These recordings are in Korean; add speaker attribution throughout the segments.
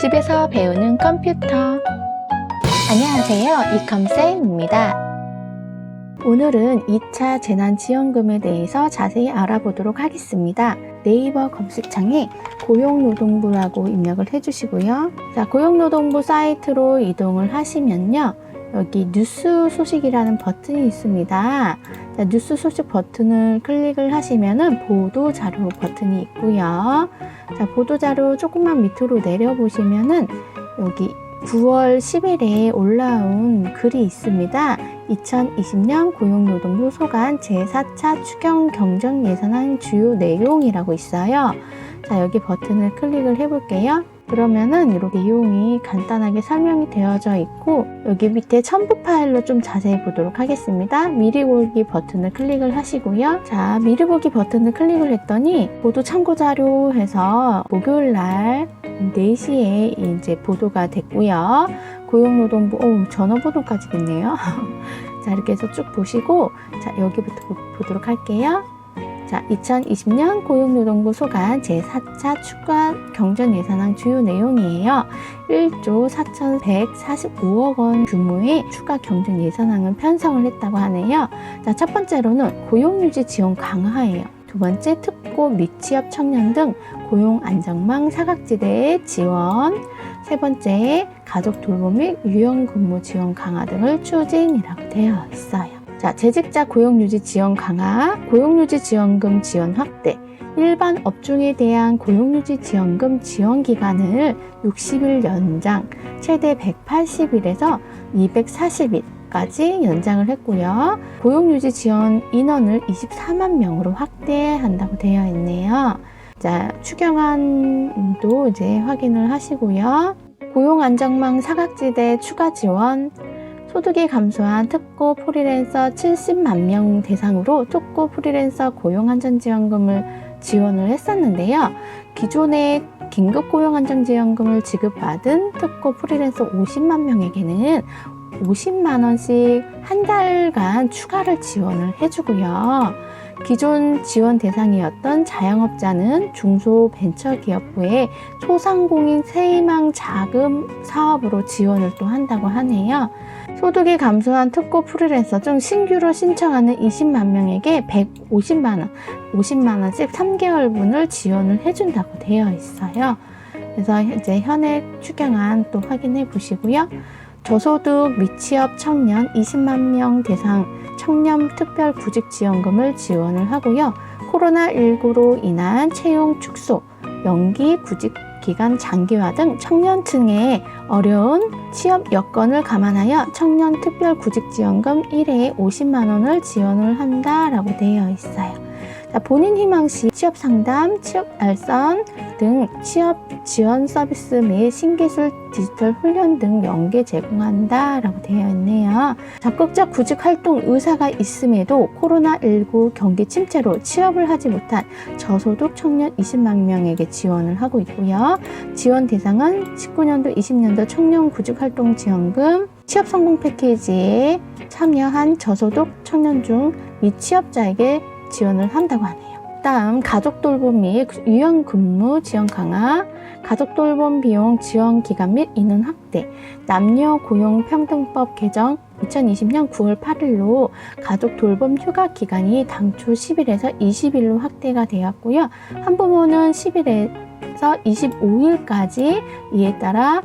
Speaker 1: 집에서 배우는 컴퓨터. 안녕하세요, 이컴쌤입니다. 오늘은 2차 재난지원금에 대해서 자세히 알아보도록 하겠습니다. 네이버 검색창에 고용노동부라고 입력을 해주시고요. 자, 고용노동부 사이트로 이동을 하시면요, 여기 뉴스 소식이라는 버튼이 있습니다. 자, 뉴스 소식 버튼을 클릭을 하시면은 보도 자료 버튼이 있고요. 자, 보도 자료 조금만 밑으로 내려보시면은 여기 9월 10일에 올라온 글이 있습니다. 2020년 고용노동부 소관 제4차 추경 경정 예산안 주요 내용이라고 있어요. 자, 여기 버튼을 클릭을 해볼게요. 그러면은 이렇게 내용이 간단하게 설명이 되어져 있고, 여기 밑에 첨부 파일로 좀 자세히 보도록 하겠습니다. 미리 보기 버튼을 클릭을 하시고요. 자, 미리 보기 버튼을 클릭을 했더니 보도 참고 자료 해서 목요일 날 4시에 이제 보도가 됐고요. 고용노동부, 전화번호까지겠네요. 자, 이렇게 해서 쭉 보시고, 자, 여기부터 보도록 할게요. 자, 2020년 고용노동부 소관 제4차 추가 경정 예산안 주요 내용이에요. 1조 4,145억 원 규모의 추가 경정 예산안을 편성을 했다고 하네요. 자, 첫 번째로는 고용유지 지원 강화예요. 두 번째, 특고 미취업 청년 등 고용 안정망 사각지대의 지원. 세 번째, 가족 돌봄 및 유연근무 지원 강화 등을 추진이라고 되어 있어요. 자, 재직자 고용유지 지원 강화, 고용유지 지원금 지원 확대, 일반 업종에 대한 고용유지 지원금 지원 기간을 60일 연장, 최대 180일에서 240일까지 연장을 했고요. 고용유지 지원 인원을 24만 명으로 확대한다고 되어 있네요. 자, 추경안도 이제 확인을 하시고요. 고용 안정망 사각지대 추가 지원, 소득이 감소한 특고 프리랜서 70만 명 대상으로 특고 프리랜서 고용안정지원금을 지원을 했었는데요. 기존에 긴급 고용안정지원금을 지급받은 특고 프리랜서 50만 명에게는 50만 원씩 한 달간 추가를 지원을 해주고요. 기존 지원 대상이었던 자영업자는 중소벤처기업부의 소상공인 세희망 자금 사업으로 지원을 또 한다고 하네요. 소득이 감소한 특고 프리랜서 중 신규로 신청하는 20만 명에게 50만 원씩 3개월분을 지원을 해준다고 되어 있어요. 그래서 이제 현행 추경안 또 확인해 보시고요. 저소득 미취업 청년 20만 명 대상 청년 특별 구직 지원금을 지원을 하고요. 코로나19로 인한 채용 축소, 연기 구직 기간 장기화 등 청년층의 어려운 취업 여건을 감안하여 청년 특별 구직 지원금 1회에 50만 원을 지원을 한다라고 되어 있어요. 자, 본인 희망시 취업 상담, 취업 알선 등 취업 지원 서비스 및 신기술 디지털 훈련 등 연계 제공한다라고 되어 있네요. 적극적 구직 활동 의사가 있음에도 코로나19 경기 침체로 취업을 하지 못한 저소득 청년 20만 명에게 지원을 하고 있고요. 지원 대상은 19년도, 20년도 청년 구직 활동 지원금, 취업 성공 패키지에 참여한 저소득 청년 중 미취업자에게 지원을 한다고 하네요. 다음, 가족 돌봄 및 유연 근무 지원 강화, 가족 돌봄 비용 지원 기간 및 인원 확대, 남녀 고용 평등법 개정 2020년 9월 8일로 가족 돌봄 휴가 기간이 당초 10일에서 20일로 확대가 되었고요. 한부모는 10일에서 25일까지 이에 따라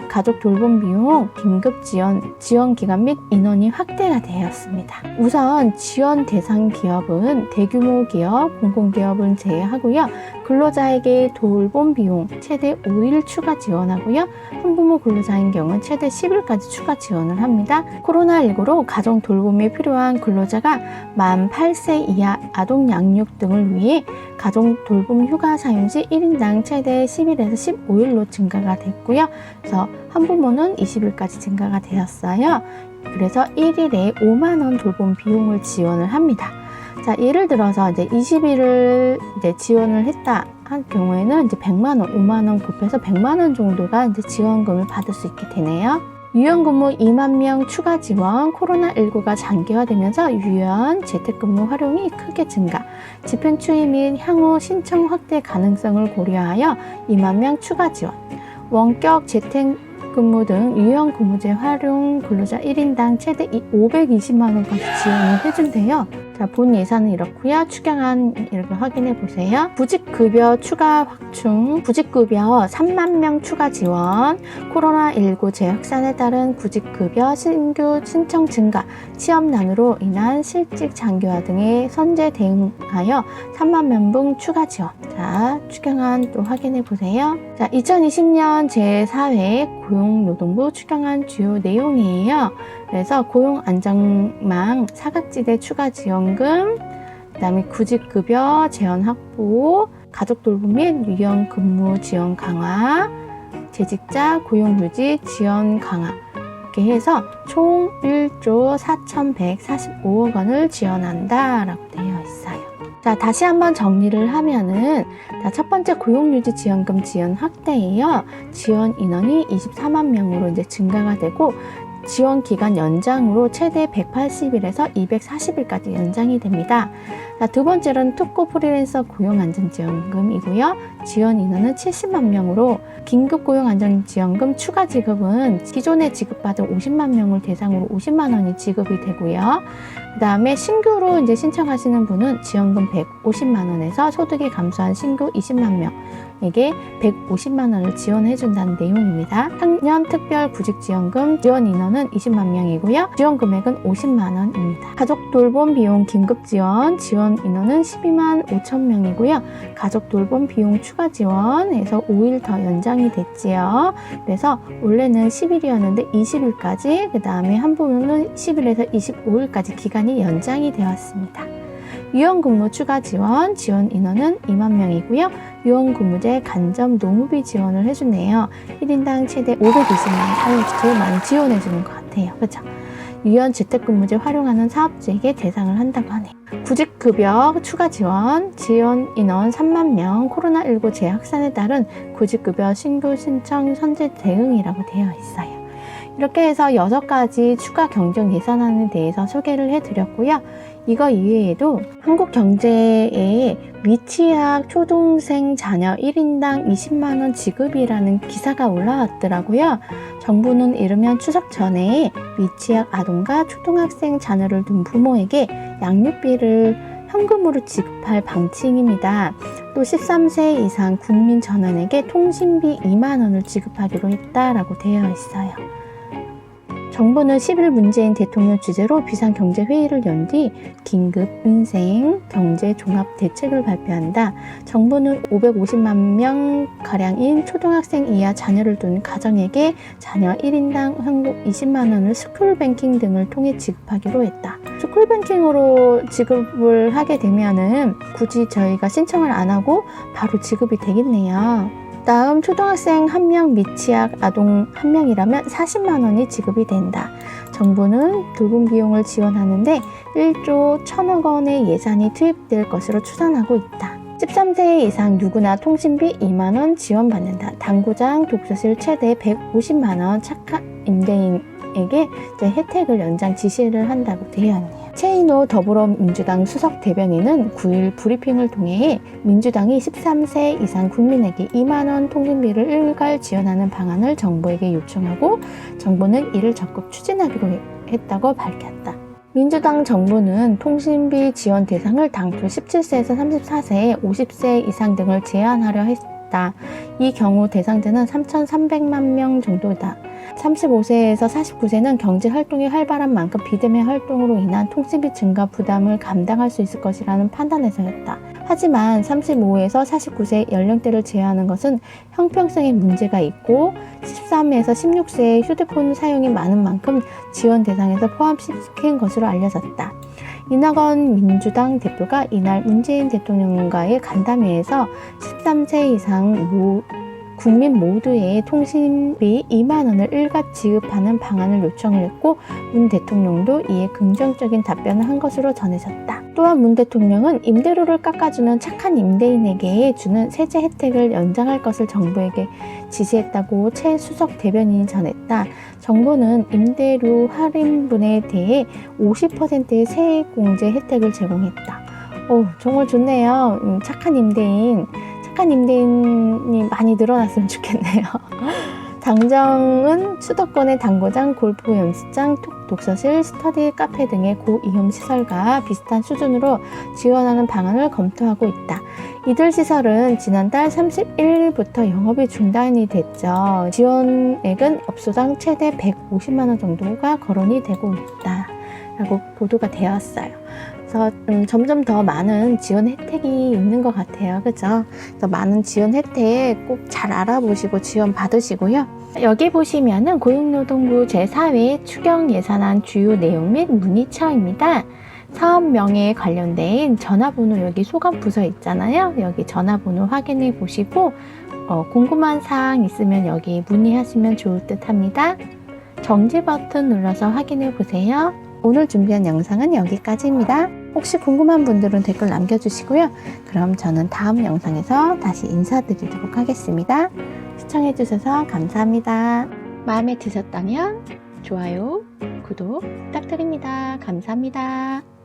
Speaker 1: 가족 돌봄 비용 긴급 지원 기간 및 인원이 확대가 되었습니다. 우선 지원 대상 기업은 대규모 기업, 공공기업은 제외하고요. 근로자에게 돌봄 비용 최대 5일 추가 지원하고요. 한부모 근로자인 경우는 최대 10일까지 추가 지원을 합니다. 코로나19로 가정 돌봄이 필요한 근로자가 만 8세 이하 아동 양육 등을 위해 가정 돌봄 휴가 사용시 1인당 최대 10일에서 15일로 증가가 됐고요. 그래서 한부모는 20일까지 증가가 되었어요. 그래서 1일에 5만 원 돌봄 비용을 지원을 합니다. 자, 예를 들어서 이제 20일을 이제 지원을 했다 한 경우에는 이제 100만 원, 5만 원 곱해서 100만 원 정도가 이제 지원금을 받을 수 있게 되네요. 유연근무 2만 명 추가 지원, 코로나19가 장기화되면서 유연 재택근무 활용이 크게 증가, 집행 추이 및 향후 신청 확대 가능성을 고려하여 2만 명 추가 지원, 원격 재택근무 등 유형 근무제 활용 근로자 1인당 최대 520만 원까지 지원을 해준대요. 자, 본 예산은 이렇고요. 추경안 이렇게 확인해 보세요. 구직급여 추가 확충, 구직급여 3만 명 추가 지원, 코로나19 재확산에 따른 구직급여 신규 신청 증가, 취업난으로 인한 실직 장기화 등의 선제 대응하여 3만 명분 추가 지원. 자, 추경안 또 확인해 보세요. 자, 2020년 제4회 고용노동부 추경안 주요 내용이에요. 그래서 고용안정망 사각지대 추가 지원금, 그 다음에 구직급여 재원 확보, 가족돌봄 및 유형 근무 지원 강화, 재직자 고용유지 지원 강화 이렇게 해서 총 1조 4,145억 원을 지원한다 라고 되어 있어요. 자, 다시 한번 정리를 하면은 첫 번째 고용유지 지원금 지원 확대예요. 지원 인원이 24만 명으로 이제 증가가 되고 지원 기간 연장으로 최대 180일에서 240일까지 연장이 됩니다. 자, 두 번째로는 특고 프리랜서 고용안정지원금이고요. 지원 인원은 70만 명으로 긴급 고용안정지원금 추가 지급은 기존에 지급받은 50만 명을 대상으로 50만 원이 지급이 되고요. 그 다음에 신규로 이제 신청하시는 분은 지원금 150만 원에서 소득이 감소한 신규 20만 명에게 150만 원을 지원해 준다는 내용입니다. 학년 특별 구직지원금 지원 인원은 20만 명이고요. 지원 금액은 50만 원입니다. 가족 돌봄 비용 긴급 지원 인원은 12만 5천 명이고요. 가족 돌봄 비용 추가 지원에서 5일 더 연장이 됐지요. 그래서 원래는 10일이었는데 20일까지, 그 다음에 한 부분은 10일에서 25일까지 기간이 연장이 되었습니다. 유형근무 추가 지원 인원은 2만 명이고요. 유형근무제 간접 노무비 지원을 해주네요. 1인당 최대 520만 원, 제일 많이 지원해주는 것 같아요. 그렇죠? 유연 재택근무제 활용하는 사업주에게 대상을 한다고 하네요. 구직급여 추가 지원 인원 3만 명, 코로나19 재확산에 따른 구직급여 신규 신청 선제 대응이라고 되어 있어요. 이렇게 해서 6가지 추가 경정 예산안에 대해서 소개를 해드렸고요. 이거 이외에도 한국경제에 미취학 초등생 자녀 1인당 20만 원 지급이라는 기사가 올라왔더라고요. 정부는 이르면 추석 전에 미취학 아동과 초등학생 자녀를 둔 부모에게 양육비를 현금으로 지급할 방침입니다. 또 13세 이상 국민 전원에게 통신비 2만 원을 지급하기로 했다라고 되어 있어요. 정부는 10일 문재인 대통령 주재로 비상경제회의를 연 뒤 긴급 민생 경제 종합 대책을 발표한다. 정부는 550만 명가량인 초등학생 이하 자녀를 둔 가정에게 자녀 1인당 현금 20만 원을 스쿨뱅킹 등을 통해 지급하기로 했다. 스쿨뱅킹으로 지급을 하게 되면은 굳이 저희가 신청을 안 하고 바로 지급이 되겠네요. 다음 초등학생 1명, 미취학 아동 1명이라면 40만 원이 지급이 된다. 정부는 돌봄 비용을 지원하는데 1조 1천억 원의 예산이 투입될 것으로 추산하고 있다. 13세 이상 누구나 통신비 2만 원 지원받는다. 당구장, 독서실 최대 150만 원 착한 임대인에게 혜택을 연장 지시를 한다고 되어 있네요. 최인호 더불어민주당 수석 대변인은 9일 브리핑을 통해 민주당이 13세 이상 국민에게 2만 원 통신비를 일괄 지원하는 방안을 정부에게 요청하고 정부는 이를 적극 추진하기로 했다고 밝혔다. 민주당 정부는 통신비 지원 대상을 당초 17세에서 34세, 50세 이상 등을 제한하려 했다. 이 경우 대상자는 3,300만 명 정도다. 35세에서 49세는 경제활동이 활발한 만큼 비대면 활동으로 인한 통신비 증가 부담을 감당할 수 있을 것이라는 판단에서였다. 하지만 35에서 49세 연령대를 제한하는 것은 형평성에 문제가 있고 13에서 16세의 휴대폰 사용이 많은 만큼 지원 대상에서 포함시킨 것으로 알려졌다. 이낙연 민주당 대표가 이날 문재인 대통령과의 간담회에서 13세 이상 국민 모두의 통신비 2만 원을 일괄 지급하는 방안을 요청을 했고 문 대통령도 이에 긍정적인 답변을 한 것으로 전해졌다. 또한 문 대통령은 임대료를 깎아주는 착한 임대인에게 주는 세제 혜택을 연장할 것을 정부에게 지시했다고 최 수석 대변인이 전했다. 정부는 임대료 할인분에 대해 50%의 세액공제 혜택을 제공했다. 정말 좋네요. 착한 임대인. 착한 임대인이 많이 늘어났으면 좋겠네요. 당정은 수도권의 당구장, 골프 연습장, 독서실, 스터디, 카페 등의 고위험 시설과 비슷한 수준으로 지원하는 방안을 검토하고 있다. 이들 시설은 지난달 31일부터 영업이 중단이 됐죠. 지원액은 업소당 최대 150만 원 정도가 거론이 되고 있다 라고 보도가 되었어요. 그래서 점점 더 많은 지원 혜택이 있는 것 같아요. 그죠? 그래서 많은 지원 혜택 꼭 잘 알아보시고 지원 받으시고요. 여기 보시면은 고용노동부 제4회 추경 예산안 주요 내용 및 문의처입니다. 사업명에 관련된 전화번호 여기 소감 부서 있잖아요. 여기 전화번호 확인해 보시고 궁금한 사항 있으면 여기 문의하시면 좋을 듯 합니다. 정지 버튼 눌러서 확인해 보세요. 오늘 준비한 영상은 여기까지입니다. 혹시 궁금한 분들은 댓글 남겨주시고요. 그럼 저는 다음 영상에서 다시 인사드리도록 하겠습니다. 시청해주셔서 감사합니다. 마음에 드셨다면 좋아요, 구독 부탁드립니다. 감사합니다.